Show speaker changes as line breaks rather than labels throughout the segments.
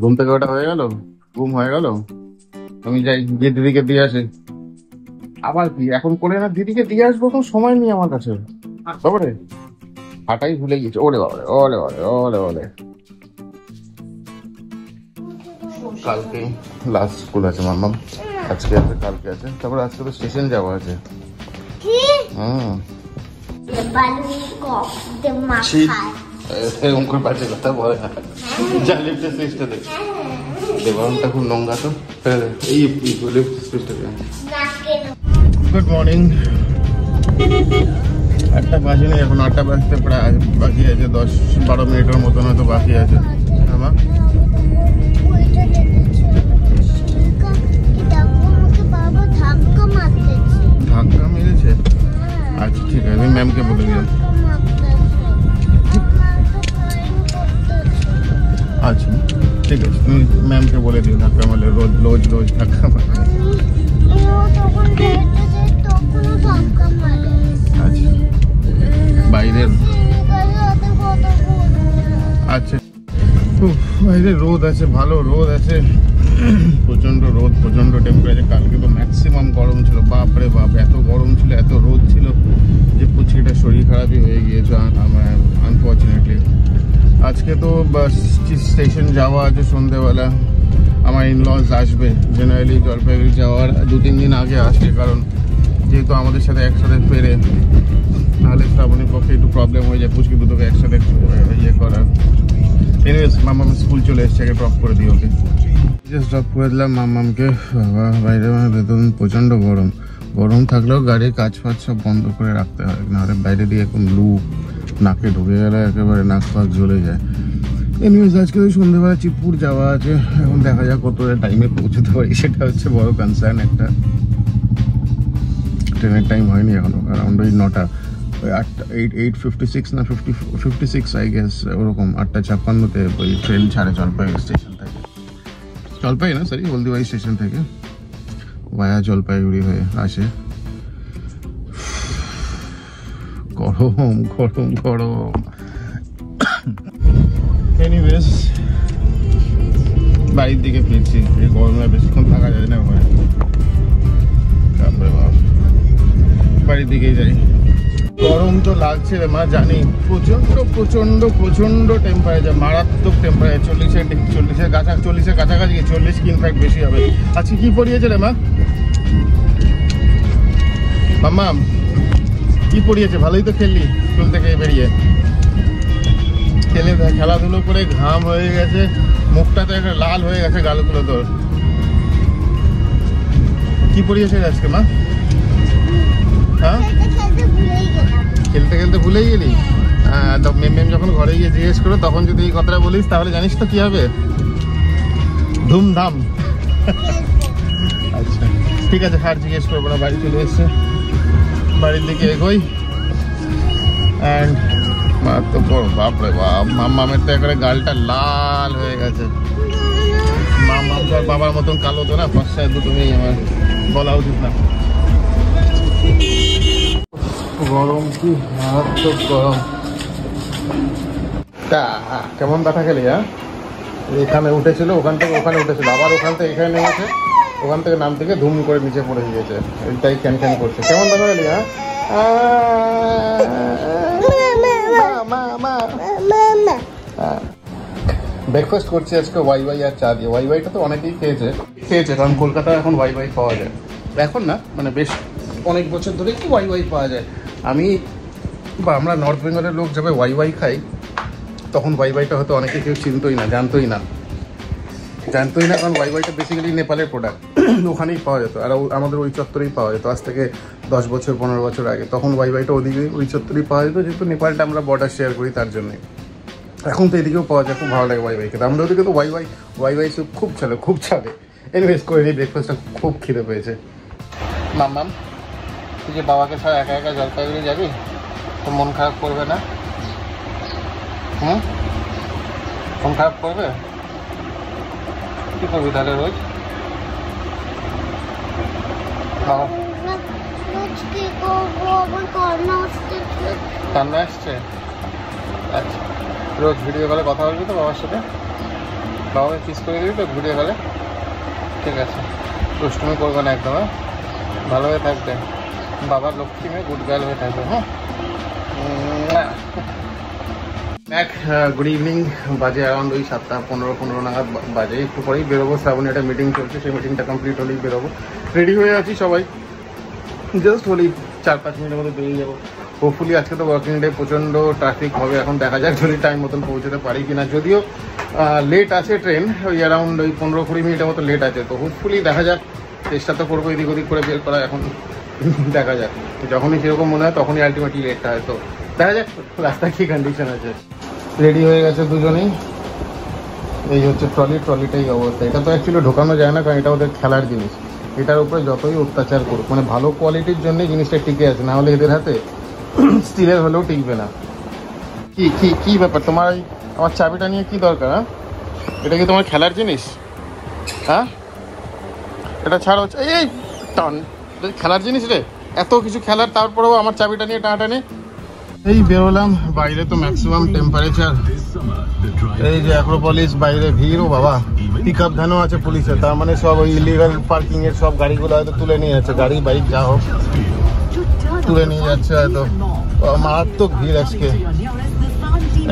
ঘুম থেকে ওটা হয়ে গেল, ঘুম হয়ে গেল। আমি যাই গিয়ে দিদিকে দিয়ে আসি। আবার কি এখন করে না, দিদিকে দিয়ে আসবো, কোনো সময় নেই আমার কাছে। বাবারে হাঁটাই ভুলে গেছে। ওরে বাবারে, ওরে বাবারে, ওরে বাবারে। কালকে লাস্ট স্কুল আছে মাম্মাম, আজকে আছে কালকে আছে, তারপর আজকে তো স্টেশন যাওয়া আছে। এরকম করে বাজে কথা বলে না, যা লিফটের সুইচটা দেখ। দেবারটা খুব নোংরা তো, এই লিফটের সুইচটা দেখ। Good morning. 8টা বাজেনি এখন, 8টা বাজতে প্রায় বাকি আছে, 10-12 মিনিটের মতন হয়তো বাকি আছে। আমার ধাক্কা মেরেছে? আচ্ছা ঠিক আছে, আমি ম্যামকে বলে দিলাম। আচ্ছা ঠিক আছে, তুমি ম্যামকে বলে দিও ধাক্কা মারলে, রোজ রোজ ধাক্কা মারলে। আচ্ছা বাইরের, আচ্ছা বাইরে রোদ আছে, ভালো রোদ আছে, প্রচন্ড রোদ, প্রচন্ড টেম্পারেচার। কালকে তো ম্যাক্সিমাম গরম ছিল, বাপরে বাপ, এত গরম ছিল, এত রোদ ছিল যে পুচিটা শরীর খারাপই হয়ে গিয়েছে আনফর্চুনেটলি। আজকে তো স্টেশন যাওয়া আছে সন্ধ্যেবেলা, আমার ইনলস আসবে। জেনারেলি জলপাইগুড়ি যাওয়ার 2-3 দিন আগে আসে, কারণ যেহেতু আমাদের সাথে একসাথে ফেরে, নাহলে শ্রাবণীর পক্ষে একটু প্রবলেম হয়ে যায় পুচকি দুটোকে একসাথে ইয়ে করার। এনিওয়েজ মাম্মাম স্কুল চলে এসছে, আগে ড্রপ করে দিই ওকে। জাস্ট ড্রপ করে দিলাম মাম্মামকে। বাবা বাইরে ভেতর প্রচণ্ড গরম, গরম থাকলেও গাড়ির কাজ ফাজ সব বন্ধ করে রাখতে হয়, নাহলে বাইরে দিয়ে এখন লু নাকে ঢুকে গেলে একেবারে নাক ফাক জ্বলে যায়। এনিওয়েজ আজকে তো সন্ধ্যেবেলা চিতপুর যাওয়া আছে, এখন দেখা যাক কতটা টাইমে পৌঁছতে পারি, সেটা হচ্ছে বড় কনসার্ন একটা। ট্রেনের টাইম হয়নি এখনো, অ্যারাউন্ড ওই 9টা, ওই 8:56 না 56 আই গেস, ওরকম 8:56-তে ওই ট্রেন ছাড়ে জলপাইগুড়ি স্টেশন থেকে। জলপাইগুড়ি না সরি, হলদিবাড়ি স্টেশন থেকে ভায়া জলপাইগুড়ি হয়ে আসে। গরম গরম গরম। এনিওয়েজ বাড়ির দিকে ফিরছি, এই গরমে বেশিক্ষণ থাকা যায় না ঘরে। বাড়ির দিকেই যাই। গরম তো লাগছে রে মা, জানি, প্রচন্ড প্রচন্ড প্রচন্ড টেম্পারেচার, মারাত্মক টেম্পারেচার। 40-এর কাছাকাছি, 40 কি ইনফ্যাক্ট বেশি হবে। আজকে কি পড়িয়েছে রে মা? মাম্মা কি পড়িয়েছে? ভালোই তো খেললি স্কুল থেকে বেরিয়ে, খেলাধুলো করে ঘাম হয়ে গেছে, মুখটা তো একটা লাল হয়ে গেছে, গালগুলো তোর। কি পড়িয়েছে আজকে মা? হ্যাঁ খেলতে খেলতে ভুলেই গেলি? হ্যাঁ, মেম যখন ঘরে গিয়ে জিজ্ঞেস করো তখন যদি এই কথাটা বলিস তাহলে জানিস তো কি হবে, ধুমধাম। আচ্ছা ঠিক আছে, আর জিজ্ঞেস করবো না, বাড়ি চলে এসছে, বাড়ির দিকে এগোই। অ্যান্ড তো বাপরে বাপ, মাম্মামের তো একেবারে গালটা লাল হয়ে গেছে। মাম্মাম তো বাবার মতন কালো তো না, ফর্সা দুটোই আমার, বলা উচিত না। গরম কি মারাত্মক গরম। তা কেমন ব্যথা খেলি? হ্যাঁ, এখানে উঠেছিল, ওখান থেকে ওখানে উঠেছিল, আবার ওখান থেকে এখানে নেমেছে, ওখান থেকে নাম থেকে ধুম করে নিচে পড়ে গিয়েছে, এইটাই ক্যান ক্যান করছে। কেমন ব্যথা খেলি? হ্যাঁ, ব্রেকফাস্ট করছি আজকে ওয়াই আর চা দিয়ে। ওয়াইটা তো অনেকেই খেয়েছে, কারণ কলকাতায় এখন ওয়াই পাওয়া যায়, এখন না মানে বেশ অনেক বছর ধরে কি ওয়াই পাওয়া যায়। আমরা নর্থ বেঙ্গলের লোক যাবে ওয়াই খাই, তখন ওয়াইটা হয়তো অনেকে কেউ চিনতই না, জানতোই না, কারণ ওয়াইটা বেসিক্যালি নেপালের প্রোডাক্ট, ওখানেই পাওয়া যেত, আর আমাদের ওই চত্বরেই পাওয়া যেত আজ থেকে 10 বছর 15 বছর আগে। তখন ওয়াইটা ওদিকে ওই চত্বরেই পাওয়া যেত, যেহেতু নেপালটা আমরা বর্ডার শেয়ার করি তার জন্যই। এখন তো এদিকেও পাওয়া যায়, খুব ভালো লাগে ওয়াই খেতে। আমরা ওদিকে তো ওয়াই স্যুপ খুব চলে। এনিওয়েজ করে নিই, ব্রেকফাস্টটা খুব খিদে পেয়েছে। মাম্মাম তুই যে বাবাকে ছাড়া একা একা জলপাইগুড়ি যাবি, তো মন খারাপ করবে না? মন খারাপ করবে? কি করবি তাহলে রোজ? কান্না আসছে? আচ্ছা, রোজ ভিডিও কলে কথা বলবি তো বাবার সাথে? বাবাকে কিস করে দিবি তো ঘুরে গেলে? ঠিক আছে, দুষ্টুমি করবে না একদম, হ্যাঁ? ভালো হয়ে থাকবে, বাবার লক্ষ্মী মেয়ে গুড গার্ল হয়ে থাকবে, হ্যাঁ? গুড ইভিনিং, বাজে অ্যারাউন্ড ওই 7:15 নাগাদ বাজে। একটু পরেই বেরোবো, শ্রাবণী একটা মিটিং চলছে, সেই মিটিংটা কমপ্লিট হলেই বেরোবো। রেডি হয়ে আছি সবাই, জাস্ট হলেই 4-5 মিনিটের মধ্যে বেরিয়ে যাবো। হোপফুলি আজকে তো ওয়ার্কিং ডে, প্রচণ্ড ট্রাফিক হবে, এখন দেখা যাক যদি টাইম মতন পৌঁছতে পারি কিনা। যদিও লেট আছে ট্রেন, ওই অ্যারাউন্ড ওই 15-20 মিনিটের মতো লেট আছে, তো হোপফুলি দেখা যাক, চেষ্টা তো করবো এদিক ওদিক করে বের করা। এখন দেখা যাক, যখনই সেরকম মনে হয় তখনই আলটিমেটলি লেটটা হয়, তো দেখা যাক রাস্তায় কী কন্ডিশন আছে। রেডি হয়ে গেছে দুজনেই, এই হচ্ছে ট্রলিটাই অবস্থা। এটা তো অ্যাকচুয়ালি ঢোকানো যায় না, কারণ এটা ওদের খেলার জিনিস, এটার উপরে যতই অত্যাচার করুক, মানে ভালো কোয়ালিটির জন্যই জিনিসটা টিকে আছে, না হলে এদের হাতে স্টিলের হলেও টিকবে না। কি কি কি ব্যাপার তোমার? আমার চাবিটা নিয়ে কি দরকার? হ্যাঁ, এটা কি তোমার খেলার জিনিস? হ্যাঁ, এটা ছাড়ো, এই টান, খেলার জিনিস রে, এত কিছু খেলার, তারপরেও আমার চাবিটা নিয়ে টানাটানি। এই বেরোলাম, বাইরে তো ম্যাক্সিমাম টেম্পারেচার, এই যে অ্যাক্রোপলিস, বাইরে ভিড়, ও বাবা, পিক আপ ভ্যানও আছে পুলিশের, তার মানে সব ওই ইলিগাল পার্কিং এর সব গাড়িগুলো হয়তো তুলে নিয়ে যাচ্ছে, গাড়ি বাইক যা হোক তুলে নিয়ে যাচ্ছে হয়তো। মারাত্মক ভিড় আজকে,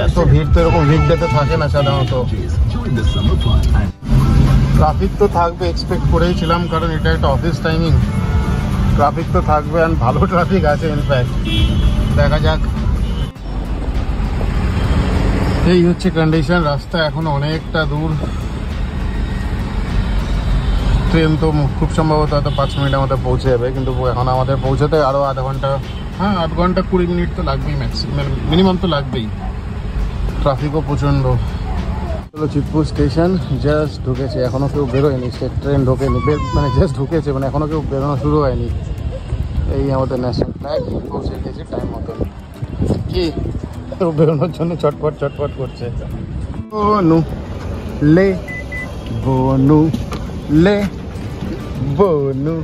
এত ভিড় তো এরকম ভিড়টাতে থাকে না সাধারণত। ট্রাফিক তো থাকবে, এক্সপেক্ট করেইছিলাম, কারণ এটা একটা অফিস টাইমিং, ট্রাফিক তো থাকবে, আর ভালো ট্রাফিক আছে ইনফ্যাক্ট, দেখা যাক। এই হচ্ছে কন্ডিশন, রাস্তা এখনো অনেকটা দূর, ট্রেন তো খুব সম্ভবত হয়তো 5 মিনিটের মধ্যে পৌঁছে যাবে, কিন্তু এখন আমাদের পৌঁছাতে আরও আধা ঘন্টা, হ্যাঁ 8 ঘন্টা 20 মিনিট তো লাগবেই, ম্যাক্সিমাম মিনিমাম তো লাগবেই, ট্রাফিকও প্রচণ্ড। চলো চিতপুর স্টেশন, জাস্ট ঢুকেছে, এখনও কেউ বেরোয়নি, ট্রেন ঢোকেনি, মানে জাস্ট ঢুকেছে, মানে এখনও কেউ বেরোনো শুরু হয়নি। এই আমাদের ন্যাশনাল ফ্ল্যাগ, পৌঁছে গেছে টাইম মতন। কি বেরোনোর জন্য চটপট করছে। বনু লে বনু লে বনু